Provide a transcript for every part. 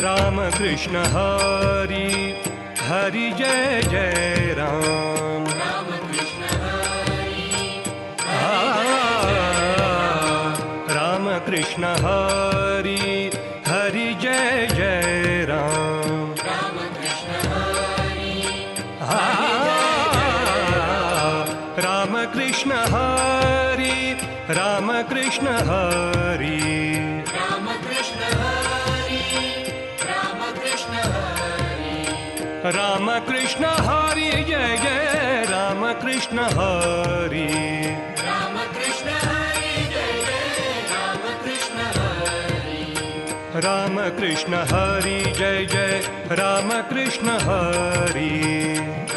Ram Krishna Hari Hari Jai Jai Ram. Ram Krishna Hari Ram Krishna Hari Hari Jai Jai Ram. Ram Krishna Hari Ram Krishna Hari Ram Krishna Hari Ram Krishna Hari Ram Krishna Hari Ram Krishna Hari Jai Jai Ram Krishna Hari. Ram Krishna Hari Jai Jai Ram Krishna Hari Ram Krishna Hari Jai Jai Ram Krishna Hari.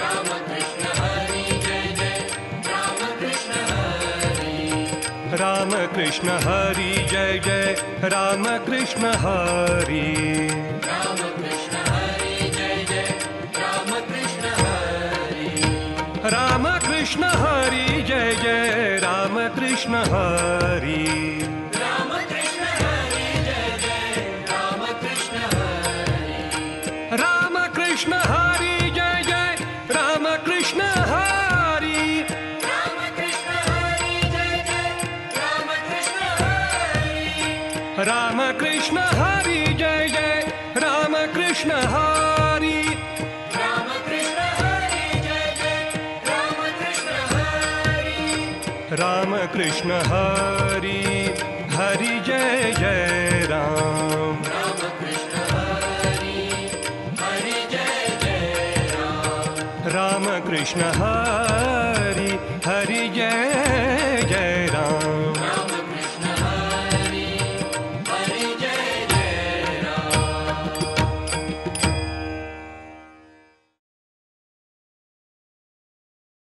Ram Krishna Hari Jai Jai Ram Krishna Hari Ram Krishna Hari Jai Jai Ram Krishna Hari. Ram Krishna Hari Jai Jai Ram Krishna Hari Ram Krishna Hari Jai Jai Ram Krishna Hari. Ram Krishna Hari Jai Jai Ram Krishna Hari Ram Krishna Hari Jai Jai Ram Krishna Hari. Ram Krishna Hari Jai Jai Ram Krishna Hari Ram Krishna Hari Jai Jai Ram Krishna Hari. Ram Krishna Hari Jai Jai Ram Krishna Hari Ram Krishna Hari Hari Jai Jai Ram. Ram Krishna Hari Hari Jai Jai Ram Ram Krishna Hari